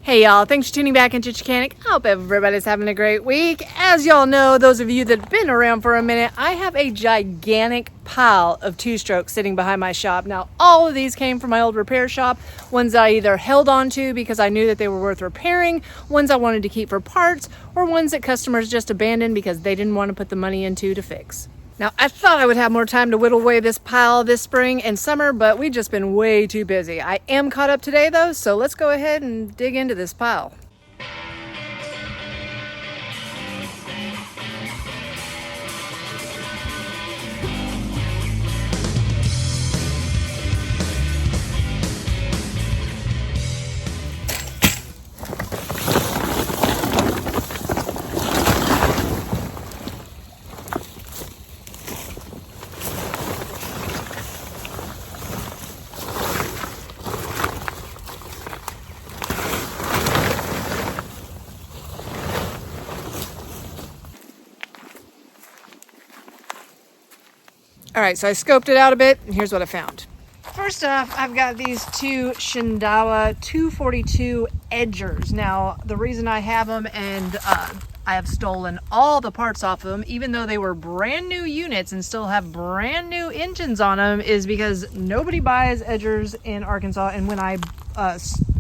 Hey y'all, thanks for tuning back into Chickanic. I hope everybody's having a great week. As y'all know, those of you that have been around for a minute, I have a gigantic pile of two-strokes sitting behind my shop. Now, all of these came from my old repair shop. Ones that I either held on to because I knew that they were worth repairing, ones I wanted to keep for parts, or ones that customers just abandoned because they didn't want to put the money into to fix. Now, I thought I would have more time to whittle away this pile this spring and summer, but we've just been way too busy. I am caught up today though, so let's go ahead and dig into this pile. All right, so I scoped it out a bit, and here's what I found. First off, I've got these two Shindaiwa 242 edgers. Now, the reason I have them, and I have stolen all the parts off of them, even though they were brand new units and still have brand new engines on them, is because nobody buys edgers in Arkansas. And when I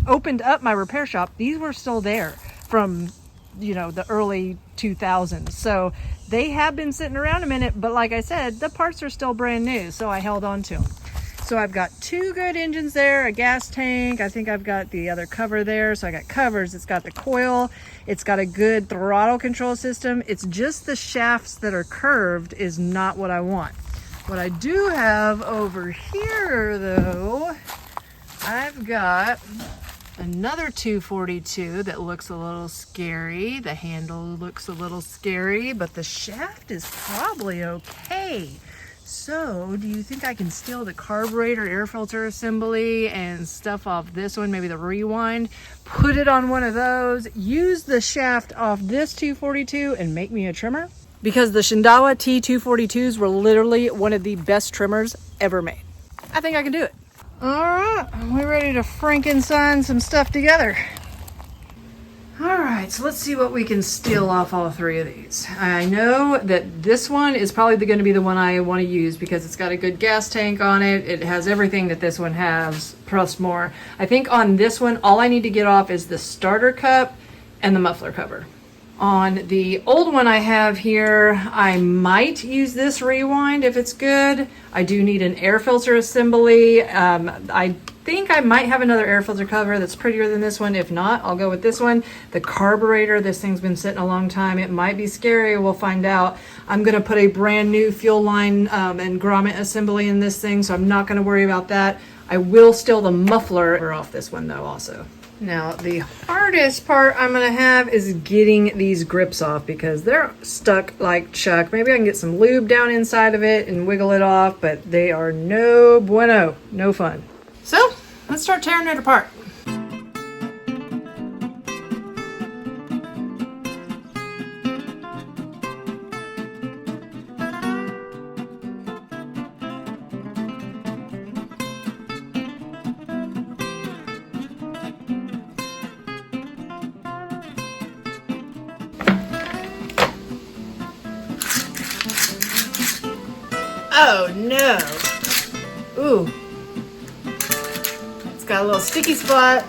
opened up my repair shop, these were still there from, you know, the early 2000s. So they have been sitting around a minute, but like I said, the parts are still brand new, so I held on to them. So I've got two good engines there, a gas tank. I think I've got the other cover there. So I got covers, it's got the coil, it's got a good throttle control system. It's just the shafts that are curved is not what I want. What I do have over here though, I've got another 242 that looks a little scary. The handle looks a little scary, but the shaft is probably okay. So, do you think I can steal the carburetor air filter assembly and stuff off this one, maybe the rewind, put it on one of those, use the shaft off this 242 and make me a trimmer? Because the Shindaiwa T242s were literally one of the best trimmers ever made. I think I can do it. All right, we're ready to Frankenstein some stuff together. All right, so let's see what we can steal off all three of these. I know that this one is probably going to be the one I want to use because it's got a good gas tank on it. It has everything that this one has, plus more. I think on this one, all I need to get off is the starter cup and the muffler cover. On the old one I have here, I might use this rewind if it's good. I do need an air filter assembly. I think I might have another air filter cover that's prettier than this one. If not, I'll go with this one. The carburetor, this thing's been sitting a long time. It might be scary, we'll find out. I'm gonna put a brand new fuel line and grommet assembly in this thing, so I'm not gonna worry about that. I will steal the muffler off this one though also. Now, the hardest part I'm going to have is getting these grips off because they're stuck like chuck. Maybe I can get some lube down inside of it and wiggle it off, but they are no bueno, no fun. So, let's start tearing it apart. Oh no. Ooh. It's got a little sticky spot.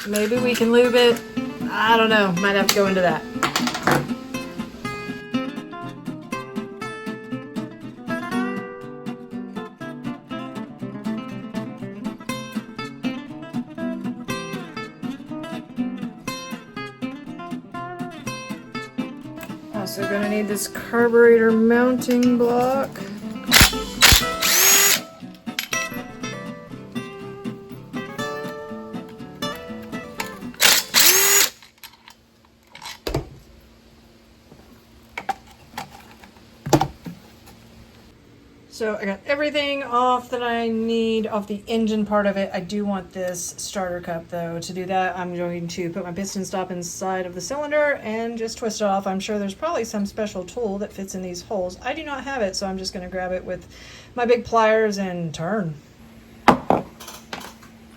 Maybe we can lube it. I don't know. Might have to go into that. Also gonna need this carburetor mounting block. So I got everything off that I need off the engine part of it. I do want this starter cup though. To do that, I'm going to put my piston stop inside of the cylinder and just twist it off. I'm sure there's probably some special tool that fits in these holes. I do not have it, so I'm just going to grab it with my big pliers and turn.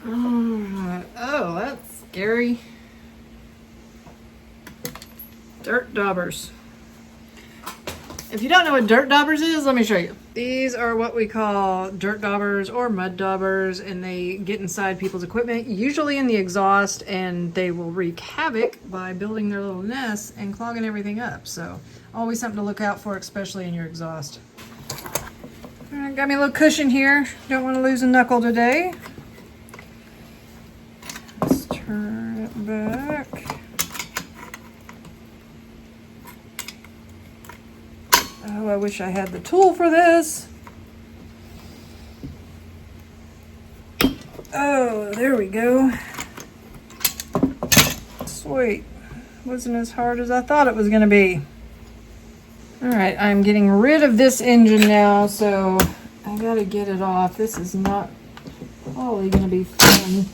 Oh, that's scary. Dirt daubers. If you don't know what dirt daubers is, let me show you. These are what we call dirt daubers or mud daubers, and they get inside people's equipment, usually in the exhaust, and they will wreak havoc by building their little nests and clogging everything up. So always something to look out for, especially in your exhaust. All right, got me a little cushion here. Don't want to lose a knuckle today. Let's turn it back. Oh, I wish I had the tool for this. Oh, there we go. Sweet. Wasn't as hard as I thought it was going to be. All right, I'm getting rid of this engine now, so I got to get it off. This is not probably going to be fun.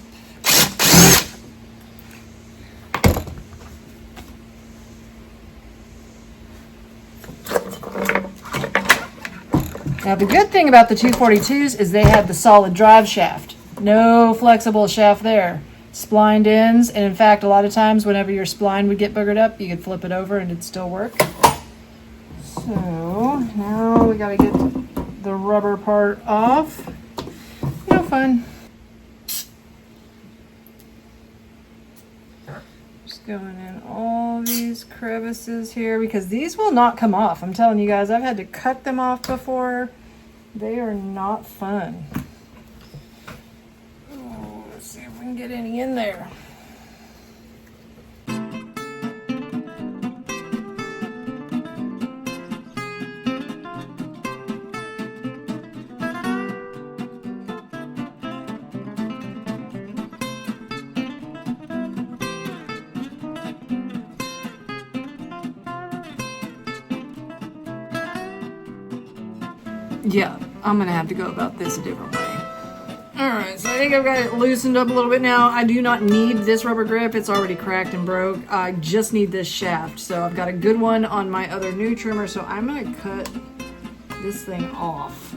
Now the good thing about the 242s is they have the solid drive shaft. No flexible shaft there. Splined ends, and in fact a lot of times whenever your spline would get boogered up, you could flip it over and it'd still work. So now we gotta get the rubber part off. No fun. Just going in all these crevices here because these will not come off. I'm telling you guys, I've had to cut them off before. They are not fun. Oh, let's see if we can get any in there. Yeah, I'm gonna have to go about this a different way. Alright, so I think I've got it loosened up a little bit now. I do not need this rubber grip. It's already cracked and broke. I just need this shaft. So I've got a good one on my other new trimmer, so I'm gonna cut this thing off.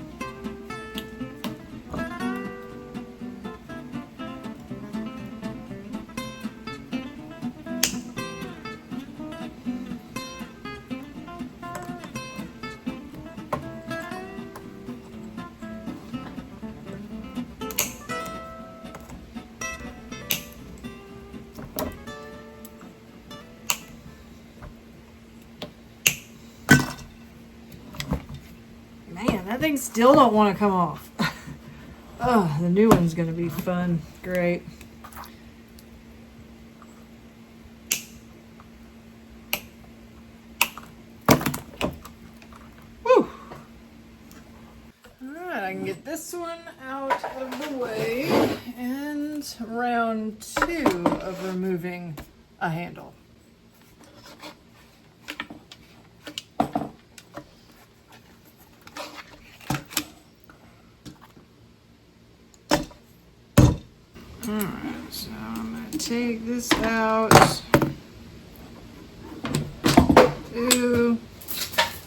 Man, that thing still don't want to come off. Oh, the new one's gonna be fun. Great. Woo! Alright, I can get this one out of the way. And round 2 of removing a handle. Alright, so I'm going to take this out. Ooh,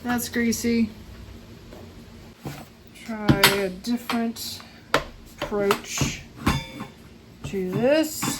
that's greasy. Try a different approach to this.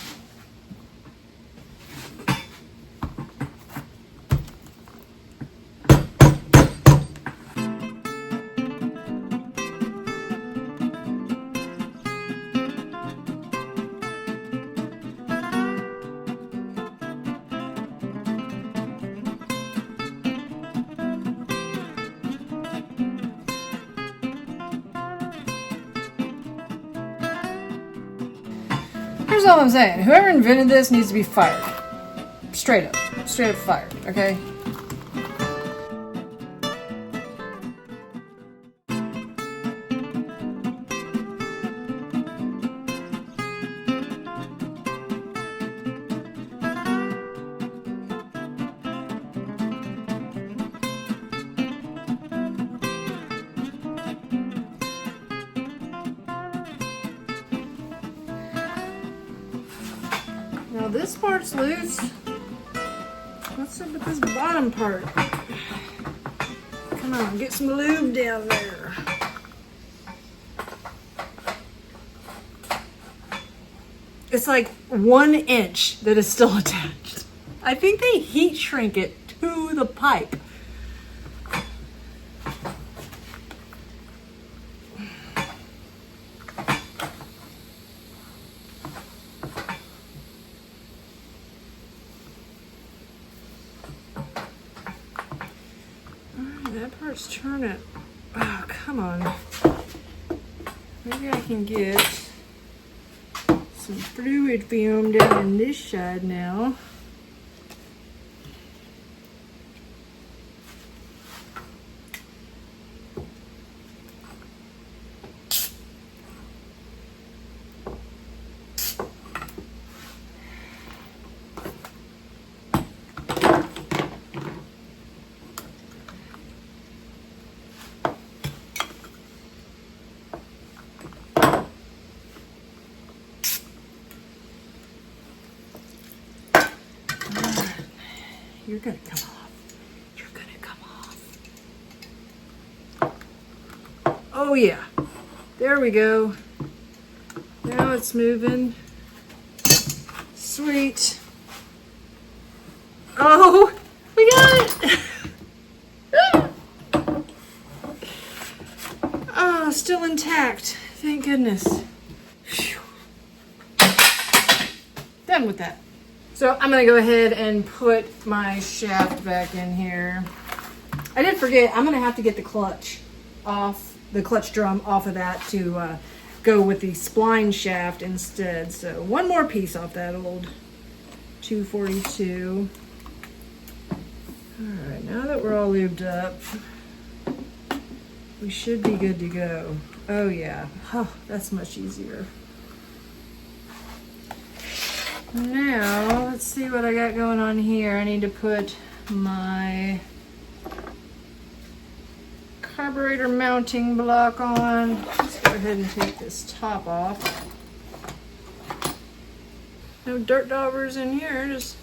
Here's all I'm saying. Whoever invented this needs to be fired. Straight up fired, okay? Now this part's loose. What's up with this bottom part? Come on, get some lube down there. It's like 1 inch that is still attached. I think they heat shrink it to the pipe. That part's turning. Oh, come on. Maybe I can get some fluid film down on this side now. You're gonna come off. You're gonna come off. Oh yeah. There we go. Now it's moving. Sweet. Oh, we got it. Oh, still intact. Thank goodness. Phew. Done with that. So I'm gonna go ahead and put my shaft back in here. I did forget, I'm gonna have to get the clutch off, the clutch drum off of that to go with the spline shaft instead. So one more piece off that old 242. All right, now that we're all lubed up, we should be good to go. Oh yeah, oh, that's much easier. Now, let's see what I got going on here. I need to put my carburetor mounting block on. Let's go ahead and take this top off. No dirt daubers in here, just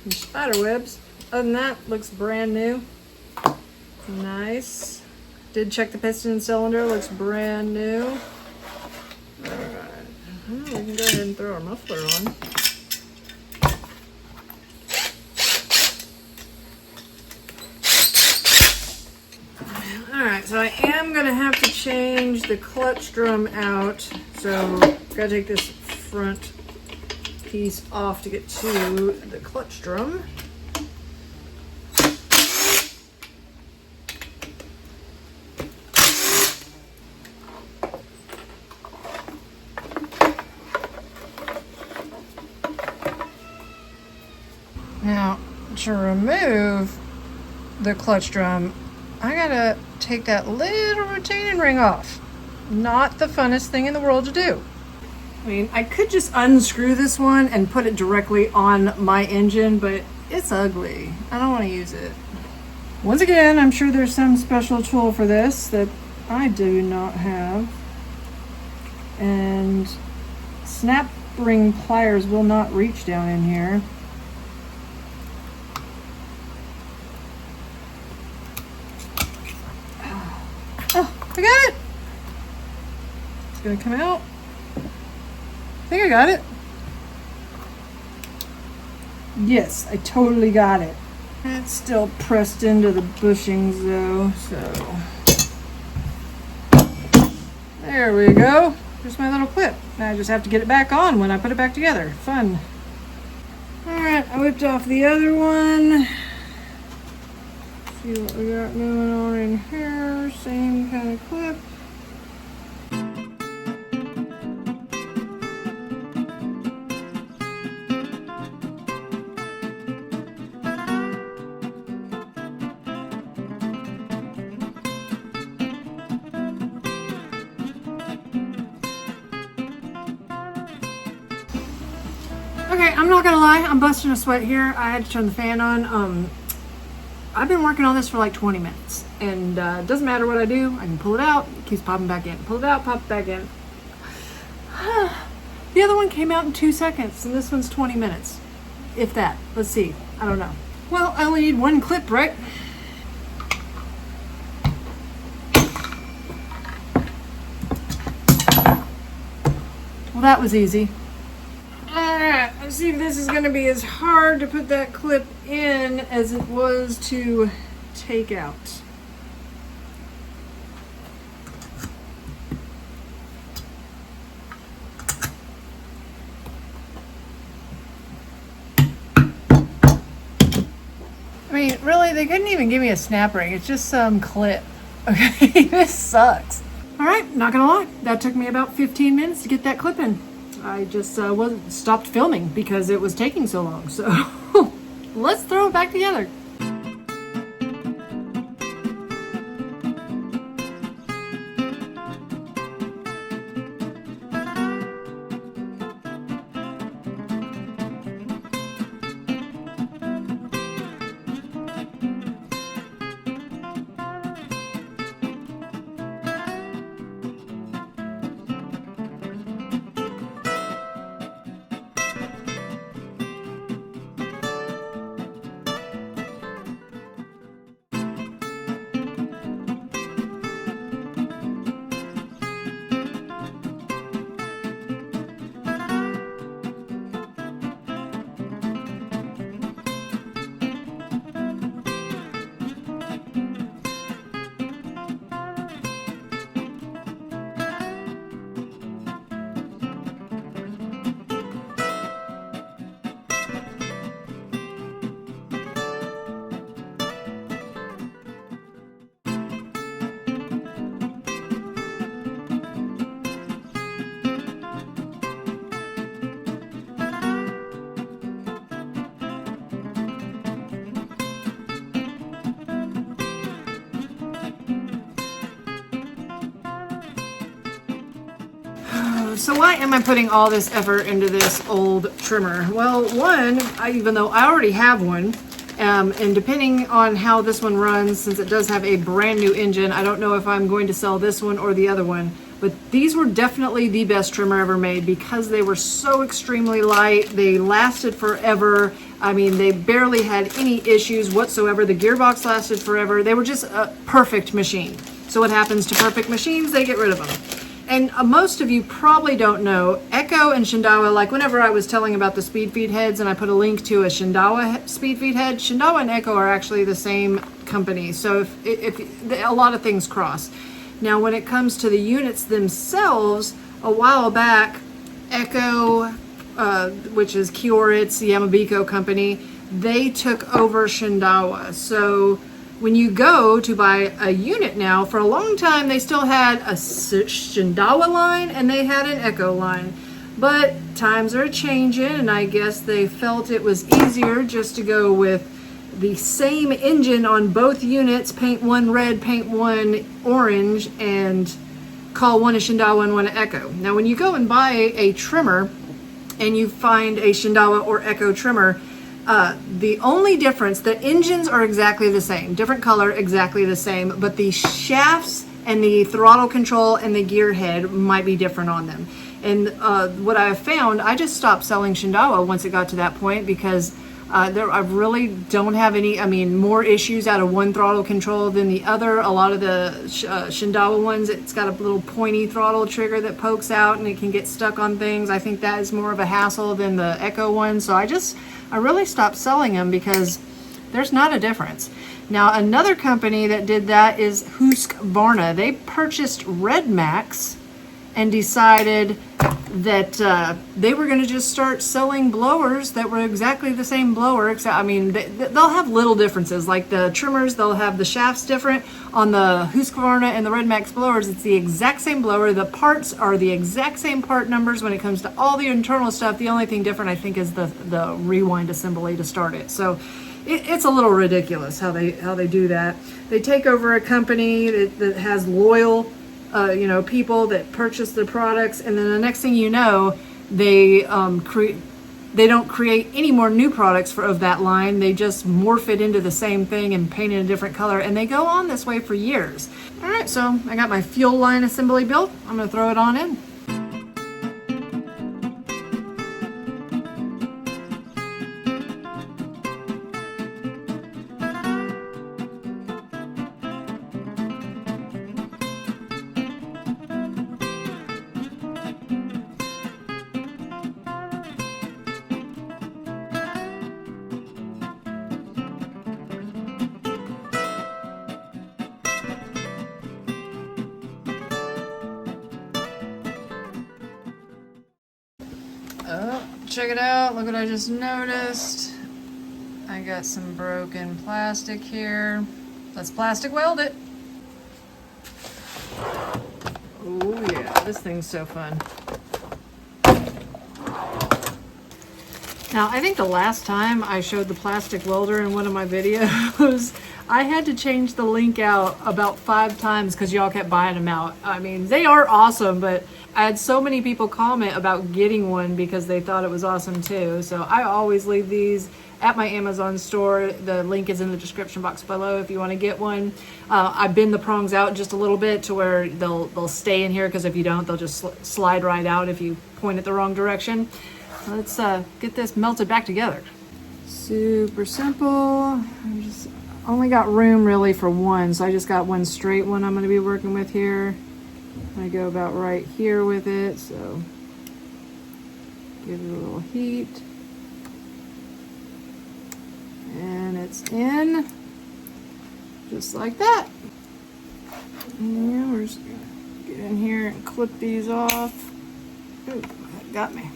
some spider webs. Other than that, looks brand new. Nice. Did check the piston and cylinder, looks brand new. We can go ahead and throw our muffler on. Alright, so I am going to have to change the clutch drum out. So, gotta take this front piece off to get to the clutch drum. Now, to remove the clutch drum, I gotta take that little retaining ring off. Not the funnest thing in the world to do. I mean, I could just unscrew this one and put it directly on my engine, but it's ugly. I don't want to use it. Once again, I'm sure there's some special tool for this that I do not have. And snap ring pliers will not reach down in here. I got it. It's gonna come out. I think I got it. Yes, I totally got it. It's still pressed into the bushings though, so. There we go. There's my little clip. Now I just have to get it back on when I put it back together. Fun. Alright, I whipped off the other one. See what we got going on in here. Same kind of clip. Okay, I'm not gonna lie, I'm busting a sweat here. I had to turn the fan on. I've been working on this for like 20 minutes, and it doesn't matter what I do. I can pull it out, it keeps popping back in. Pull it out, pop it back in. The other one came out in 2 seconds, and this one's 20 minutes. If that. Let's see. I don't know. Well, I only need one clip, right? Well, that was easy. Alright, Let's see if this is going to be as hard to put that clip in as it was to take out. I mean, really, they couldn't even give me a snap ring. It's just some clip. Okay, this sucks. All right, not gonna lie, that took me about 15 minutes to get that clip in. I just stopped filming because it was taking so long. So let's throw it back together. So why am I putting all this effort into this old trimmer? Well, one, even though I already have one, and depending on how this one runs, since it does have a brand new engine, I don't know if I'm going to sell this one or the other one. But these were definitely the best trimmer ever made because they were so extremely light. They lasted forever. I mean, they barely had any issues whatsoever. The gearbox lasted forever. They were just a perfect machine. So what happens to perfect machines? They get rid of them. And most of you probably don't know, Echo and Shindaiwa, like whenever I was telling about the speed feed heads and I put a link to a Shindaiwa speed feed head, Shindaiwa and Echo are actually the same company. So if a lot of things cross. Now, when it comes to the units themselves, a while back, Echo, which is Kyorit's Yamabiko company, they took over Shindaiwa. So when you go to buy a unit now, for a long time they still had a Shindaiwa line and they had an Echo line. But times are changing, and I guess they felt it was easier just to go with the same engine on both units, paint one red, paint one orange, and call one a Shindaiwa and one an Echo. Now when you go and buy a trimmer and you find a Shindaiwa or Echo trimmer, the only difference, the engines are exactly the same, different color, exactly the same, but the shafts and the throttle control and the gear head might be different on them. And what I have found, I just stopped selling Shindaiwa once it got to that point because I really don't have any, I mean, more issues out of one throttle control than the other. A lot of the Shindaiwa ones, it's got a little pointy throttle trigger that pokes out and it can get stuck on things. I think that is more of a hassle than the Echo one. So I really stopped selling them because there's not a difference. Now, another company that did that is Husqvarna. They purchased Red Max and decided that they were going to just start selling blowers that were exactly the same blower, except, I mean, they'll have little differences. Like the trimmers, they'll have the shafts different. On the Husqvarna and the Red Max blowers, it's the exact same blower. The parts are the exact same part numbers when it comes to all the internal stuff. The only thing different, I think, is the rewind assembly to start it. So it's a little ridiculous how they do that. They take over a company that has loyal people that purchase the products, and then the next thing you know, they don't create any more new products of that line. They just morph it into the same thing and paint it a different color, and they go on this way for years. All right, so I got my fuel line assembly built. I'm gonna throw it on in. check it out. Look what I just noticed. I got some broken plastic here. Let's plastic weld it. Oh yeah, this thing's so fun. Now, I think the last time I showed the plastic welder in one of my videos, I had to change the link out about 5 times because y'all kept buying them out. I mean, they are awesome, but I had so many people comment about getting one because they thought it was awesome too. So I always leave these at my Amazon store. The link is in the description box below if you want to get one. I bend the prongs out just a little bit to where they'll stay in here, because if you don't, they'll just slide right out if you point it the wrong direction. Let's get this melted back together. Super simple. I just only got room really for one, so I just got one straight one I'm going to be working with here. I go about right here with it, so give it a little heat. And it's in, just like that. And we're just going to get in here and clip these off. Ooh, that got me.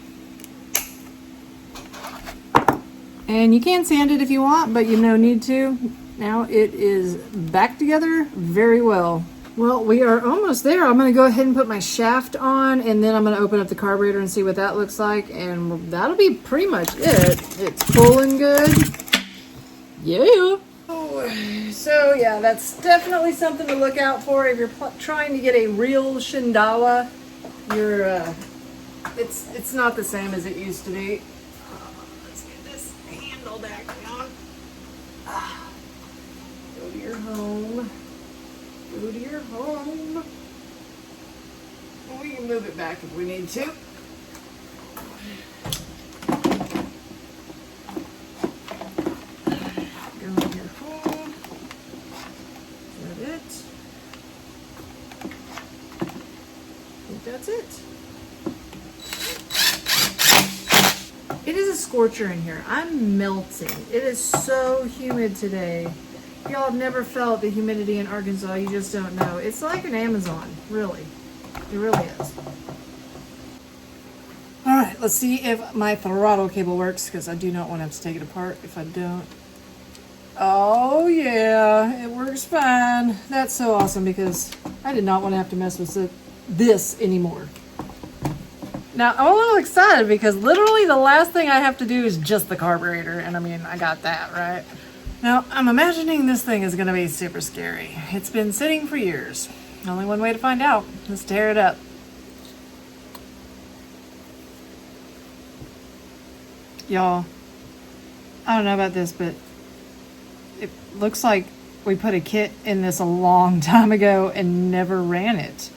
And you can sand it if you want, but you no need to. Now it is back together very well. Well, we are almost there. I'm going to go ahead and put my shaft on, and then I'm going to open up the carburetor and see what that looks like, and that'll be pretty much it. It's pulling good. Yeah. So yeah, that's definitely something to look out for if you're trying to get a real Shindaiwa. It's not the same as it used to be. Let's get this handle back on. Go to your home. Go to your home. We can move it back if we need to. Go in your home. Is that it? I think that's it. It is a scorcher in here. I'm melting. It is so humid today. If y'all have never felt the humidity in Arkansas, you just don't know. It's like an Amazon, really. It really is. All right, let's see if my throttle cable works, because I do not want to have to take it apart if I don't. Oh yeah, it works fine. That's so awesome, because I did not want to have to mess with this anymore. Now, I'm a little excited because literally the last thing I have to do is just the carburetor, and I mean, I got that, right? Now, I'm imagining this thing is going to be super scary. It's been sitting for years. Only one way to find out. Let's tear it up. Y'all, I don't know about this, but it looks like we put a kit in this a long time ago and never ran it.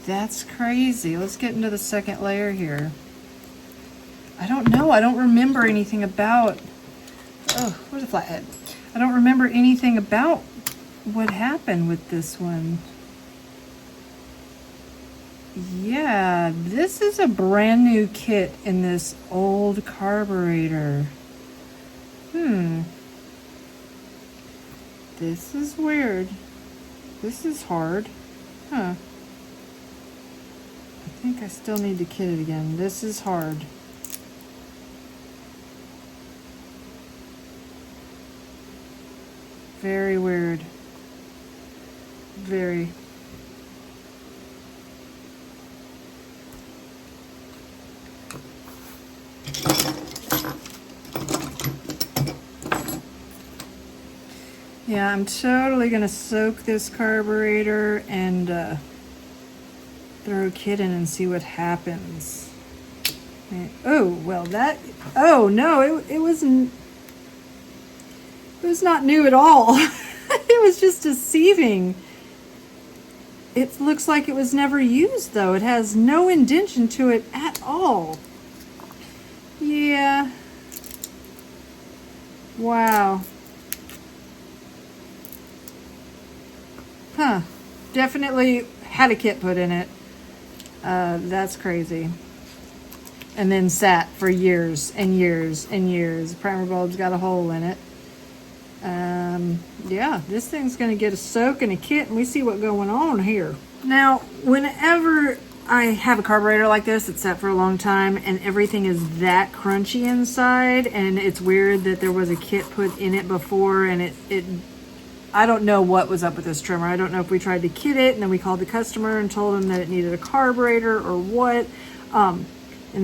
That's crazy. Let's get into the second layer here. I don't know. I don't remember anything about... Oh, where's the flathead? I don't remember anything about what happened with this one. Yeah, this is a brand new kit in this old carburetor. This is weird. This is hard. Huh. I think I still need to kit it again. This is hard. Very weird. Very. Yeah, I'm totally gonna soak this carburetor and throw a kit in and see what happens. Oh, well that, oh no, it wasn't. It was not new at all. It was just deceiving. It looks like it was never used though. It has no indentation to it at all. Yeah. Wow. Huh. Definitely had a kit put in it. That's crazy. And then sat for years and years and years. The primer bulb's got a hole in it. Yeah, this thing's going to get a soak and a kit, and we see what's going on here. Now, whenever I have a carburetor like this that's sat for a long time, and everything is that crunchy inside, and it's weird that there was a kit put in it before, and it I don't know what was up with this trimmer. I don't know if we tried to kit it and then we called the customer and told them that it needed a carburetor or what. And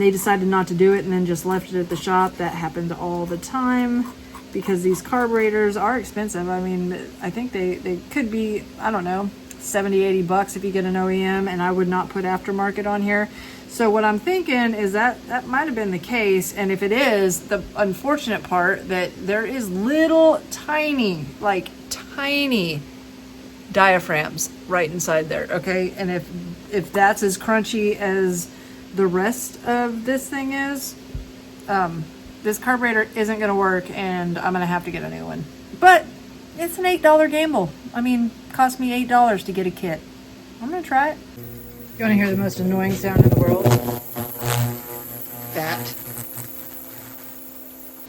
they decided not to do it and then just left it at the shop. That happened all the time because these carburetors are expensive. I mean, I think they could be, I don't know, 70, 80 bucks if you get an OEM, and I would not put aftermarket on here. So what I'm thinking is that might have been the case. And if it is, the unfortunate part that there is little tiny, like tiny diaphragms right inside there, okay? And if that's as crunchy as the rest of this thing is, this carburetor isn't gonna work, and I'm gonna have to get a new one. But it's an $8 gamble. I mean, it cost me $8 to get a kit. I'm gonna try it. You wanna hear the most annoying sound in the world? That.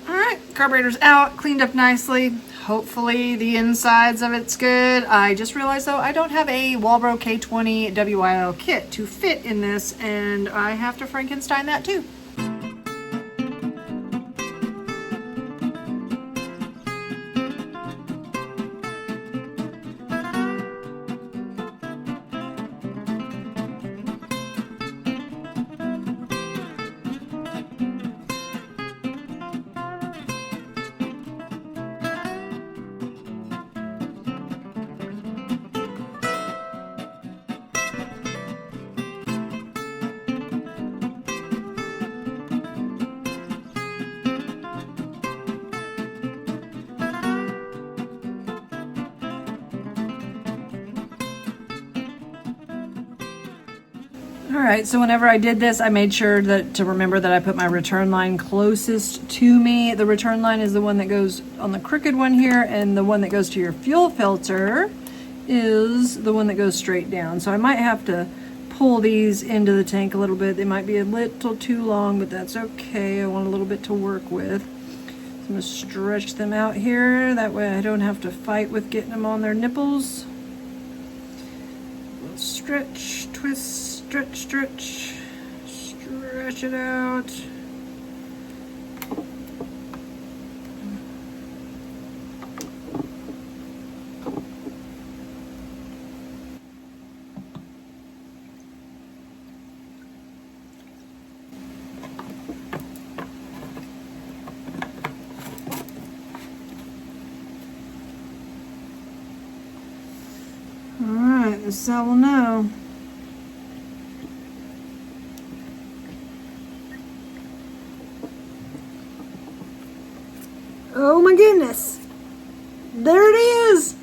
All right, carburetor's out, cleaned up nicely. Hopefully the insides of it's good. I just realized though, I don't have a Walbro K20 WIL kit to fit in this, and I have to Frankenstein that too. All right, so whenever I did this, I made sure to remember that I put my return line closest to me. The return line is the one that goes on the crooked one here, and the one that goes to your fuel filter is the one that goes straight down. So I might have to pull these into the tank a little bit. They might be a little too long, but that's okay. I want a little bit to work with. So I'm gonna stretch them out here. That way I don't have to fight with getting them on their nipples. Stretch, twist, stretch, stretch, stretch it out. All right, this is how we'll know. Oh my goodness. There it is.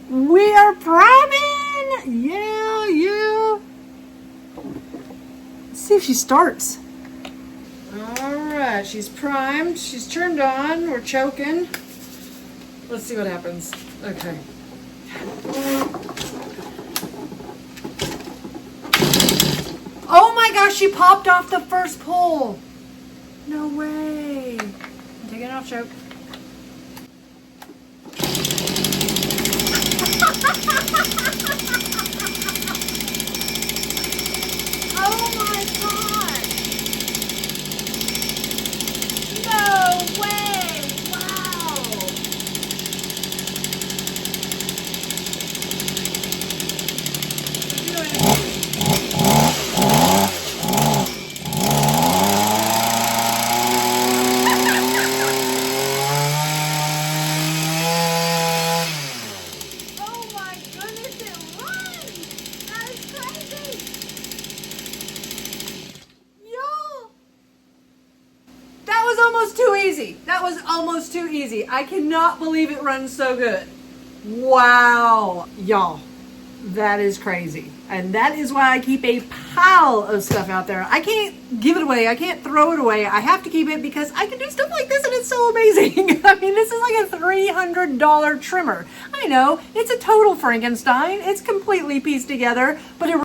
We are priming. Yeah, yeah. Let's see if she starts. All right, she's primed. She's turned on. We're choking. Let's see what happens. Okay. Oh my gosh, she popped off the first pull. No way. I'm taking it off, choke. Oh my god! No way! Wow! That was almost too easy. I cannot believe it runs so good. Wow. Y'all, that is crazy. And that is why I keep a pile of stuff out there. I can't give it away. I can't throw it away. I have to keep it because I can do stuff like this and it's so amazing. I mean, this is like a $300 trimmer. I know, it's a total Frankenstein. It's completely pieced together, but it